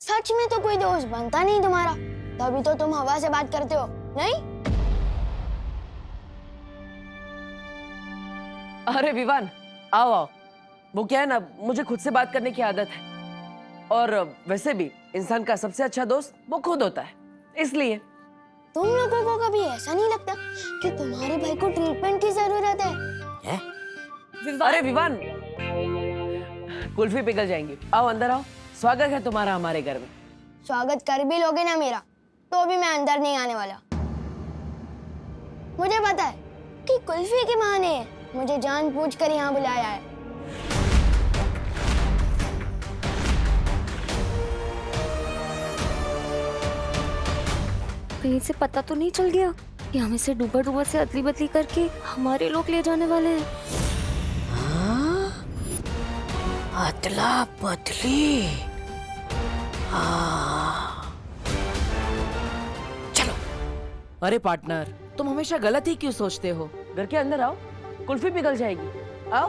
सच में तो कोई दोस्त बनता नहीं तुम्हारा, तभी तो तुम हवा से बात करते हो, नहीं? अरे विवान, आओ आओ। वो क्या है ना, मुझे खुद से बात करने की आदत है, और वैसे भी इंसान का सबसे अच्छा दोस्त वो खुद होता है, इसलिए। तुम लोगों को कभी ऐसा नहीं लगता कि तुम्हारे भाई को ट्रीटमेंट की जरूरत है? अरे विवान, कुल्फी पिघल जाएंगी, आओ अंदर आओ। स्वागत है तुम्हारा हमारे घर में। स्वागत कर भी लोगे ना मेरा, तो भी मैं अंदर नहीं आने वाला। मुझे पता है कि कुल्फी के बहाने मुझे जानबूझकर यहाँ बुलाया है। कहीं से पता तो नहीं चल गया कि हमें से डूबा डूबा से अदली बदली करके हमारे लोग ले जाने वाले हैं। अदला बदली। चलो। अरे पार्टनर, तुम हमेशा गलत ही क्यों सोचते हो? घर के अंदर आओ, कुल्फी पिघल जाएगी, आओ।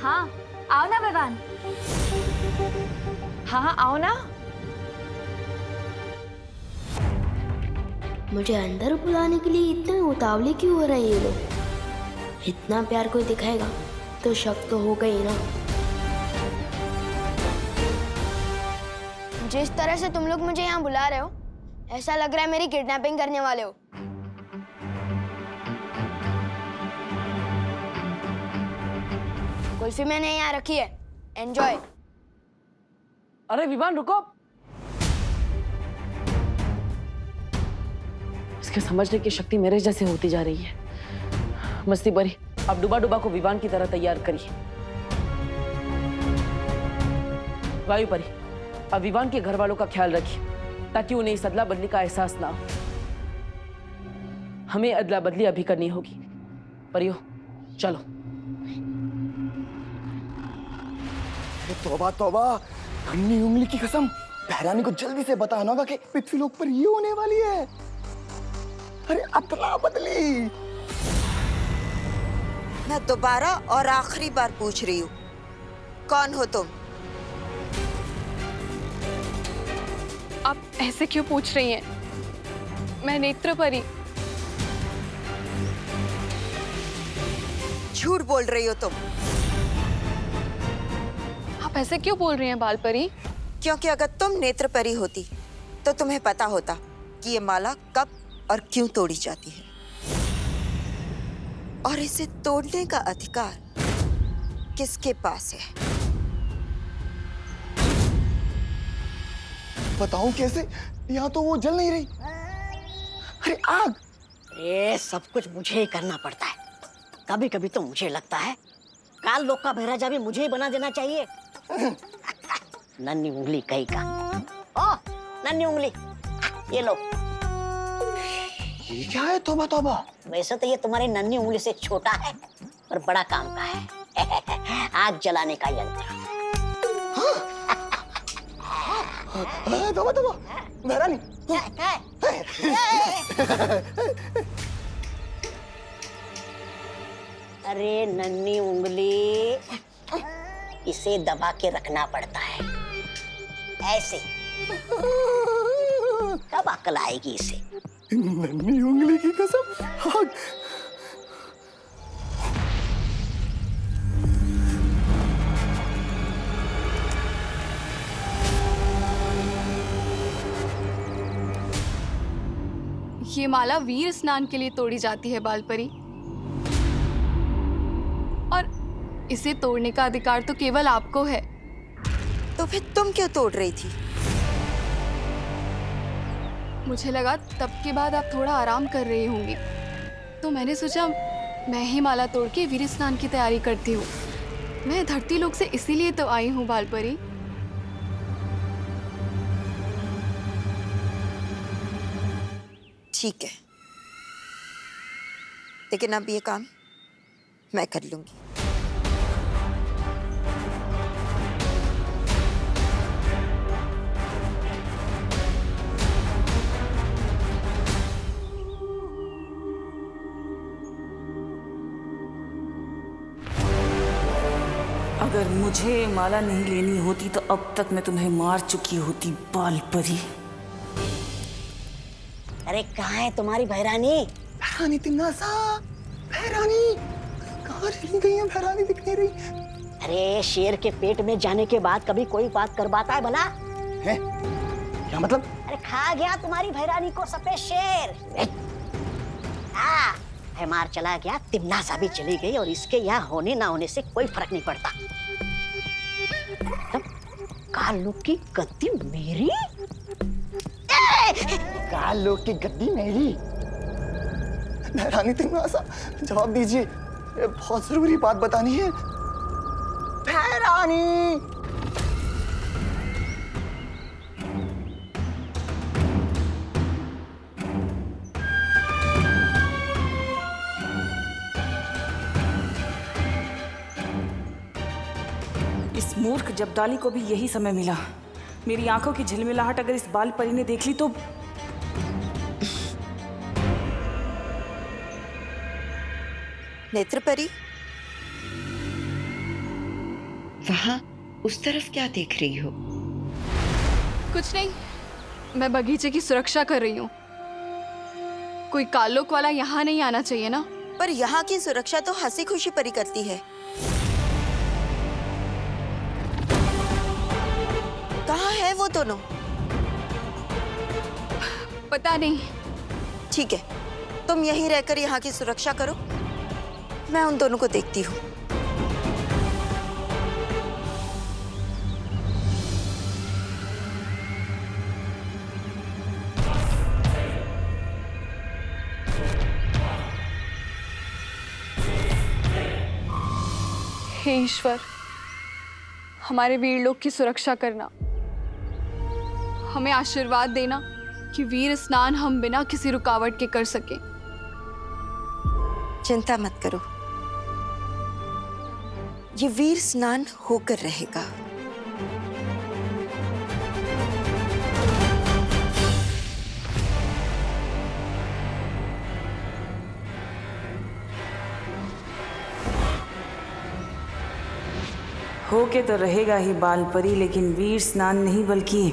हाँ, आओ ना विवान। हाँ आओ ना। मुझे अंदर बुलाने के लिए इतने उतावले क्यों हो रहे हैं ये लोग? इतना प्यार कोई दिखाएगा तो शक तो होगा ही ना। जिस तरह से तुम लोग मुझे यहाँ बुला रहे हो, ऐसा लग रहा है मेरी किडनैपिंग करने वाले हो। कुल्फी मैंने यहाँ रखी है, एंजॉय। अरे विवान रुको, इसके समझने की शक्ति मेरे जैसे होती जा रही है। मस्ती बरी, अब डुबा डुबा को विवान की तरह तैयार करिए। वायु परी, अब विवान के घर वालों का ख्याल रखिए ताकि उन्हें इस अदला बदली का एहसास ना हो। हमें अदला बदली अभी करनी होगी। परियो, चलो। तौबा तौबा, नन्ही उंगली की कसम, बहरानी को जल्दी से बताना होगा कि पृथ्वी लोक पर ये होने वाली है। अरे अदला बदली। मैं दोबारा और आखिरी बार पूछ रही हूँ, कौन हो तुम? आप ऐसे क्यों पूछ रही हैं? मैं नेत्र परी। झूठ बोल रही हो तुम। आप ऐसे क्यों बोल रही हैं बाल परी? क्योंकि अगर तुम नेत्र परी होती तो तुम्हें पता होता कि ये माला कब और क्यों तोड़ी जाती है, और इसे तोड़ने का अधिकार किसके पास है। बताऊं कैसे? यहाँ तो वो जल नहीं रही। अरे आग। ये सब कुछ मुझे ही करना पड़ता है। कभी कभी तो मुझे लगता है काल लोक का महाराजा भी मुझे ही बना देना चाहिए। नन्ही उंगली कहीं का। ओ नन्ही उंगली, ये लो। ये क्या है? तौबा तौबा। वैसे तो ये तुम्हारी नन्ही उंगली से छोटा है और बड़ा काम का है। आग जलाने का यंत्र। तौबा तौबा, बहरानी। अरे नन्ही उंगली, इसे दबा के रखना पड़ता है ऐसे। कब अकल आएगी इसे? नन्ही उंगली की कसम, आग। ये माला वीर स्नान के लिए तोड़ी जाती है बाल परी, और इसे तोड़ने का अधिकार तो केवल आपको है। तो फिर तुम क्यों तोड़ रही थी? मुझे लगा तब के बाद आप थोड़ा आराम कर रही होंगी, तो मैंने सोचा मैं ही माला तोड़ के वीर स्नान की तैयारी करती हूँ। मैं धरती लोक से इसीलिए तो आई हूँ बाल परी। ठीक है, लेकिन अब ये काम मैं कर लूंगी। अब अगर मुझे ये माला नहीं लेनी होती तो अब तक मैं तुम्हें मार चुकी होती, बाल परी। अरे कहाँ है तुम्हारी भैरानी? भैरानी तिन्नासा, भैरानी कहाँ चली गई है? भैरानी दिख नहीं रही अरे शेर के पेट में जाने के बाद कभी कोई बात करवाता है भला? है? क्या मतलब? अरे खा गया तुम्हारी भैरानी को सफेद शेर। है मार चला गया, तिम्नासा भी चली गई और इसके यहाँ होने ना होने से कोई फर्क नहीं पड़ता। तब कालू की गद्दी मेरी? काल लोग की गद्दी मेरी? भैरानी तिन्नासा जवाब दीजिए, ये बहुत जरूरी बात बतानी है। भैरानी! इस मूर्ख जब्दाली को भी यही समय मिला। मेरी आंखों की झिलमिलाहट अगर इस बाल परी ने देख ली तो। नेत्रपरी, वहां उस तरफ क्या देख रही हो? कुछ नहीं, मैं बगीचे की सुरक्षा कर रही हूँ। कोई कालोक वाला यहाँ नहीं आना चाहिए ना। पर यहाँ की सुरक्षा तो हंसी खुशी परी करती है। कहाँ है वो दोनों? पता नहीं। ठीक है, तुम यहीं रहकर यहाँ की सुरक्षा करो, मैं उन दोनों को देखती हूँ। हे ईश्वर, हमारे वीर लोग की सुरक्षा करना, हमें आशीर्वाद देना कि वीर स्नान हम बिना किसी रुकावट के कर सके। चिंता मत करो, ये वीर स्नान होकर रहेगा। होके तो रहेगा ही बाल परी, लेकिन वीर स्नान नहीं बल्कि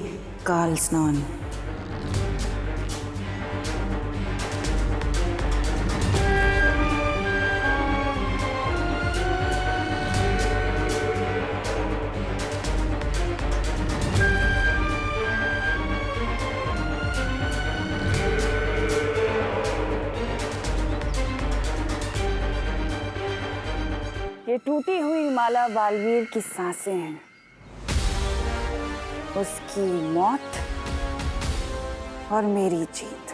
काल स्नान। ये टूटी हुई माला बालवीर की सांसें हैं, उसकी मौत और मेरी जीत।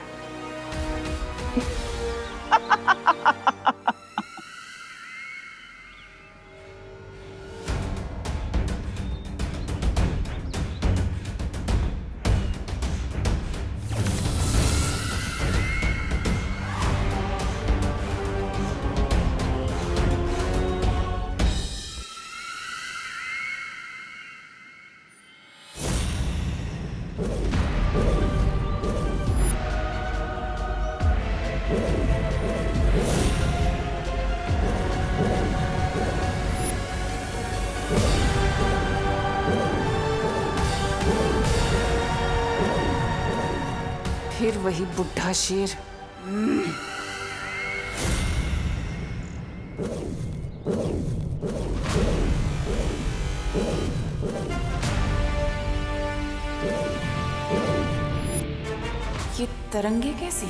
फिर वही बुढ़ा शेर। ये तरंगे कैसी?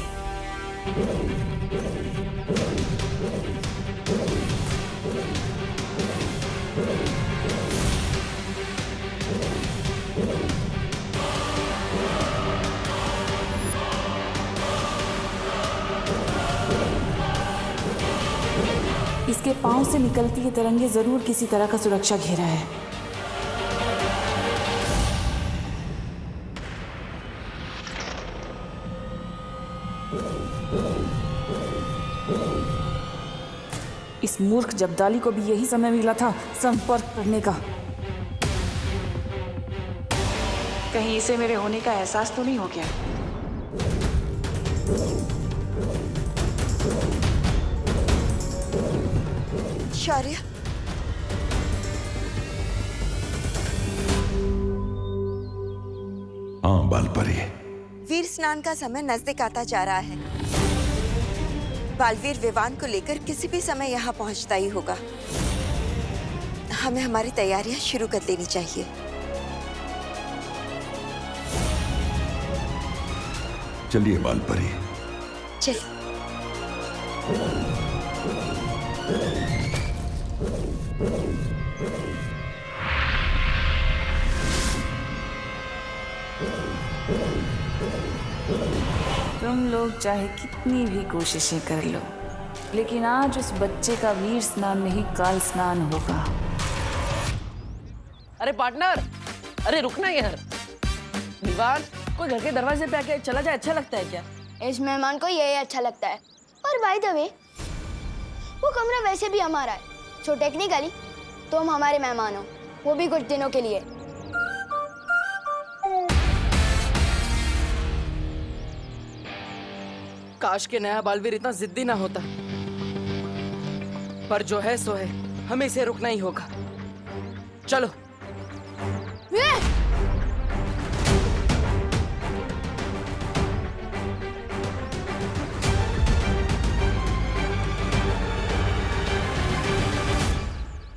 इसके पांव से निकलती ये तरंगे जरूर किसी तरह का सुरक्षा घेरा है। इस मूर्ख जब्दाली को भी यही समय मिला था संपर्क करने का। कहीं इसे मेरे होने का एहसास तो नहीं हो गया? शौर्य, हाँ बालपरी। वीर स्नान का समय नजदीक आता जा रहा है। बालवीर विवान को लेकर किसी भी समय यहाँ पहुँचता ही होगा। हमें हमारी तैयारियां शुरू कर देनी चाहिए। चलिए बालपरी। चलिए। तुम लोग चाहे कितनी भी कोशिशें कर लो, लेकिन आज उस बच्चे का वीर स्नान नहीं काल स्नान होगा। अरे पार्टनर, अरे रुकना यार। विवान, कोई घर के दरवाजे पे आके चला जाए अच्छा लगता है क्या? इस मेहमान को यही अच्छा लगता है। और बाय द वे, वो कमरा वैसे भी हमारा है, सो टेक्निकली तुम हमारे मेहमान हो, वो भी कुछ दिनों के लिए। काश के नया बालवीर इतना जिद्दी ना होता, पर जो है सो है, हमें इसे रुकना ही होगा। चलो।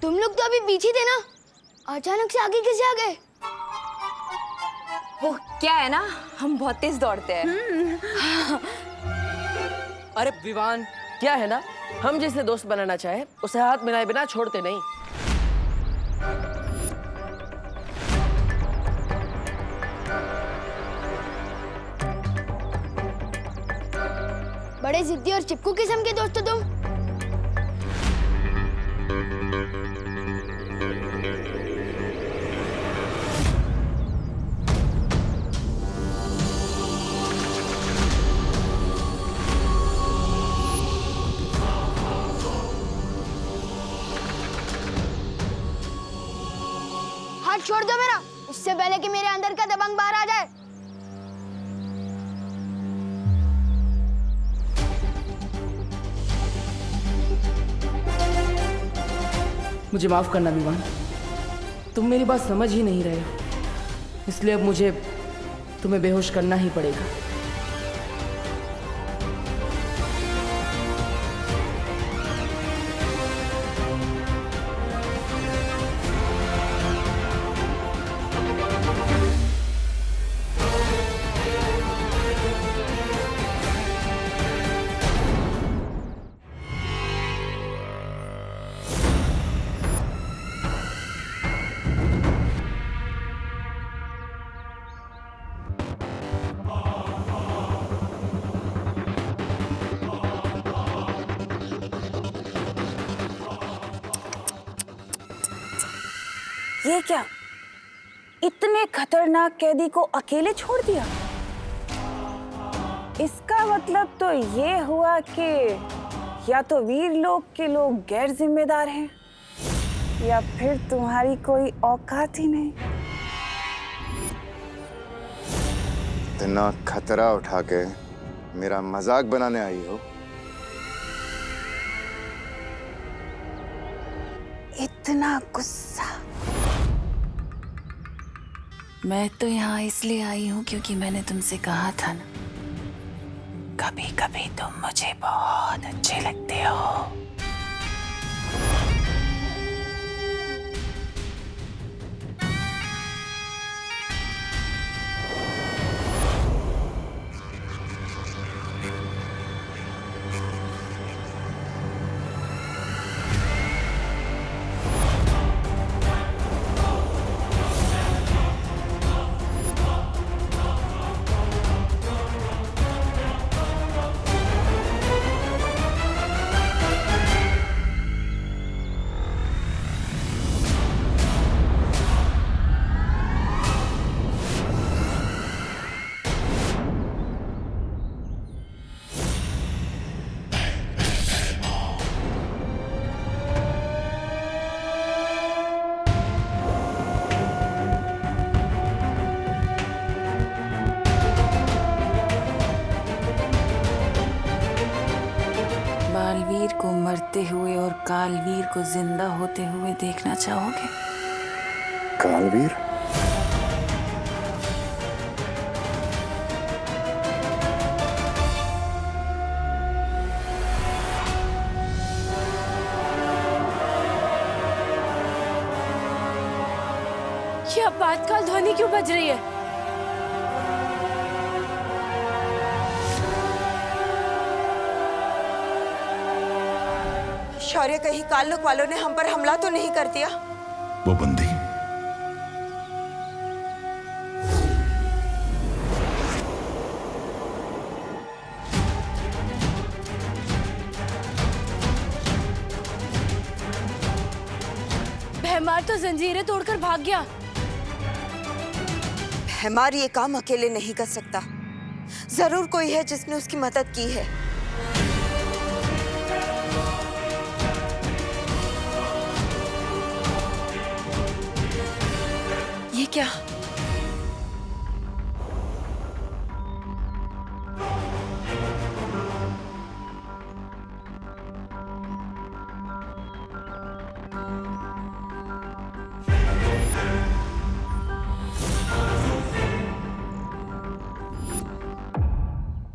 तुम लोग तो अभी पीछे थे ना, अचानक से आगे कैसे आ गए? वो क्या है ना, हम बहुत तेज दौड़ते हैं। अरे विवान, क्या है ना, हम जिसे दोस्त बनाना चाहे उसे हाथ मिलाए बिना छोड़ते नहीं। बड़े जिद्दी और चिपकू किस्म के दोस्त हो तुम। हाथ छोड़ दो मेरा, उससे पहले कि मेरे अंदर का दबंग बाहर आ जाए। मुझे माफ करना विवान, तुम मेरी बात समझ ही नहीं रहे हो, इसलिए अब मुझे तुम्हें बेहोश करना ही पड़ेगा। ये क्या, इतने खतरनाक कैदी को अकेले छोड़ दिया? इसका मतलब तो ये हुआ कि या तो वीर लोग के लोग गैर जिम्मेदार हैं, या फिर तुम्हारी कोई औकात ही नहीं। इतना खतरा उठा के मेरा मजाक बनाने आई हो? इतना गुस्सा? मैं तो यहाँ इसलिए आई हूँ क्योंकि मैंने तुमसे कहा था ना, कभी कभी तुम मुझे बहुत अच्छे लगते हो। बालवीर को मरते हुए और कालवीर को जिंदा होते हुए देखना चाहोगे? कालवीर? आपातकाल ध्वनि क्यों बज रही है? शौर्य, कहीं काल्लुक वालों ने हम पर हमला तो नहीं कर दिया? वो बंदी भैमार तो जंजीरें तोड़कर भाग गया। भैमार ये काम अकेले नहीं कर सकता। जरूर कोई है जिसने उसकी मदद की है। ये क्या?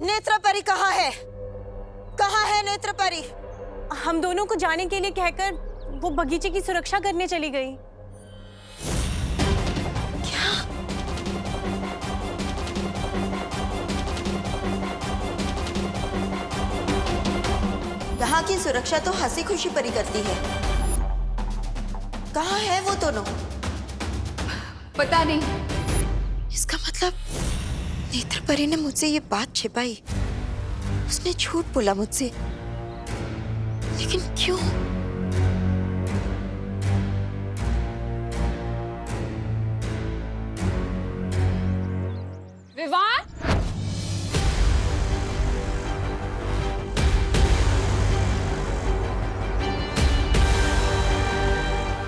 नेत्रपरी कहाँ है? कहाँ है नेत्रपरी? हम दोनों को जाने के लिए कहकर वो बगीचे की सुरक्षा करने चली गई। यहाँ की सुरक्षा तो हंसी खुशी परी करती है। कहाँ है वो दोनों? पता नहीं। इसका मतलब नेत्रपरी ने मुझसे ये बात छिपाई। उसने झूठ बोला मुझसे, लेकिन क्यों? विवान,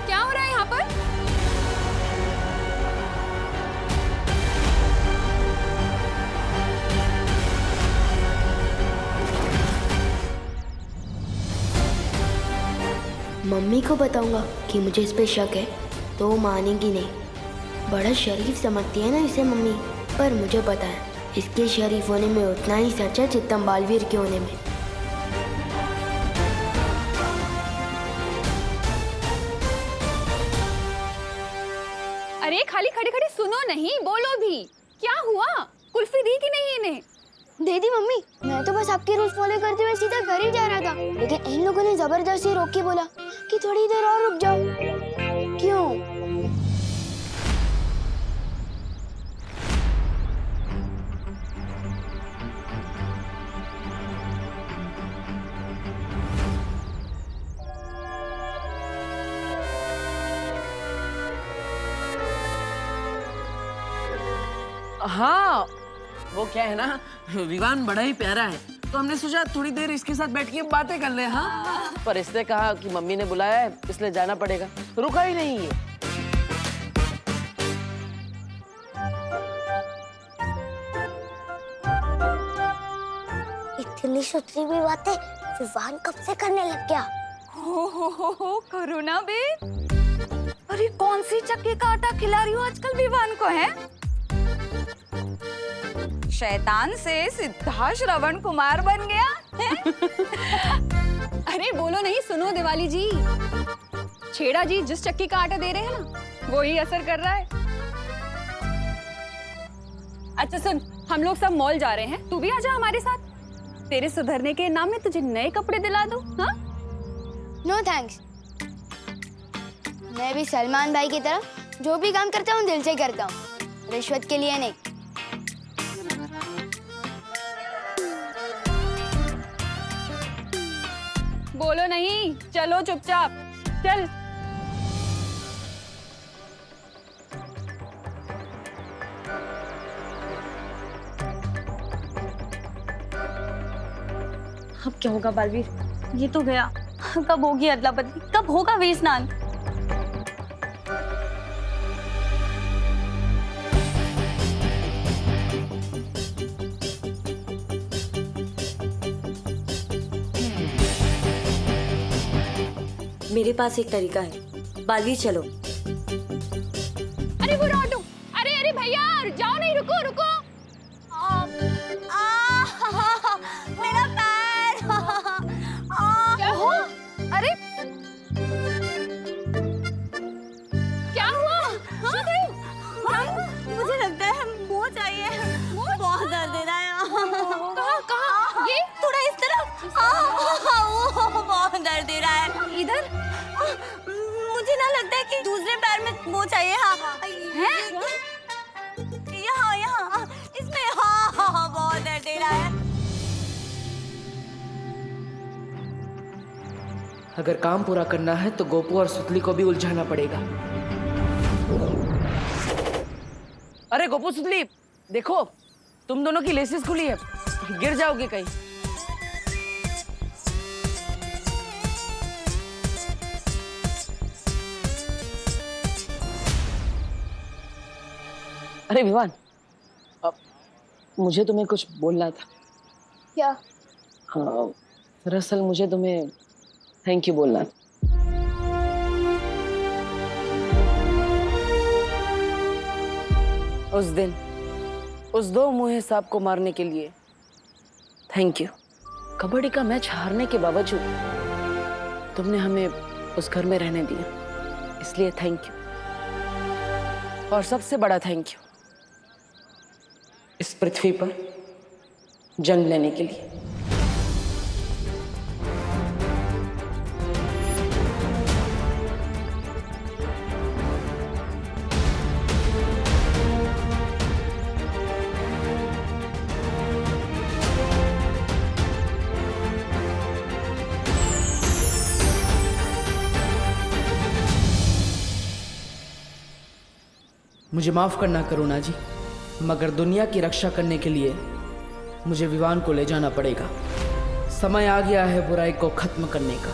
क्या हो रहा है यहाँ पर? मम्मी को बताऊंगा कि मुझे इस पे शक है तो वो मानेगी नहीं। बड़ा शरीफ समझती है ना इसे मम्मी, पर मुझे पता है इसके शरीफ होने में उतना ही सच है जितना बालवीर के होने में। अरे खाली खड़े खड़े सुनो नहीं, बोलो भी। क्या हुआ? कुल्फी दी कि नहीं इन्हें? दे दी मम्मी। मैं तो बस आपके रूल्स फॉलो करते हुए सीधा घर ही जा रहा था, लेकिन इन लोगों ने जबरदस्ती रोक के बोला कि थोड़ी देर और रुक जाओ। क्यों? हाँ, वो क्या है ना, विवान बड़ा ही प्यारा है, तो हमने सोचा थोड़ी देर इसके साथ बैठ के बातें कर ले। हाँ, पर इसने कहा कि मम्मी ने बुलाया है इसलिए जाना पड़ेगा, रुका ही नहीं है। इतनी सुथरी भी बातें विवान कब से करने लग गया? हो करो ना बे। अरे कौन सी चक्की का आटा खिला रही हो आजकल विवान को है? शैतान से सीधा श्रवण कुमार बन गया है? अरे बोलो नहीं, सुनो दिवाली जी, छेड़ा जी जिस चक्की का आटा दे रहे हैं ना, वो ही असर कर रहा है। अच्छा सुन, हम लोग सब मॉल जा रहे हैं, तू भी आजा हमारे साथ। तेरे सुधरने के नाम में तुझे नए कपड़े दिला दूं, हाँ? No thanks. मैं भी सलमान भाई की तरह जो भी काम करता हूँ दिल से करता हूँ, रिश्वत के लिए नहीं। बोलो नहीं, चलो चुपचाप चल। अब क्या होगा बालवीर? ये तो गया, कब होगी अदला बदली, कब होगा वीर स्नान? मेरे पास एक तरीका है, बालवीर चलो। अरे वो ऑटो, अरे अरे भैया जाओ नहीं, रुको रुको। मेरा पैर। क्या हुआ? अरे क्या हुआ? हाँ? अगर काम पूरा करना है तो गोपू और सुतली को भी उलझाना पड़ेगा। अरे गोपू सुतली, देखो तुम दोनों की लेसेस खुली है, गिर जाओगे कहीं। अरे विवान, मुझे तुम्हें कुछ बोलना था। क्या? हाँ, दरअसल मुझे तुम्हें थैंक यू बोलना था। उस दिन उस दो मुँहे सांप को मारने के लिए थैंक यू। कबड्डी का मैच हारने के बावजूद तुमने हमें उस घर में रहने दिया, इसलिए थैंक यू। और सबसे बड़ा थैंक यू इस पृथ्वी पर जन्म लेने के लिए। मुझे माफ करना करुणा जी, मगर दुनिया की रक्षा करने के लिए मुझे विवान को ले जाना पड़ेगा। समय आ गया है बुराई को खत्म करने का।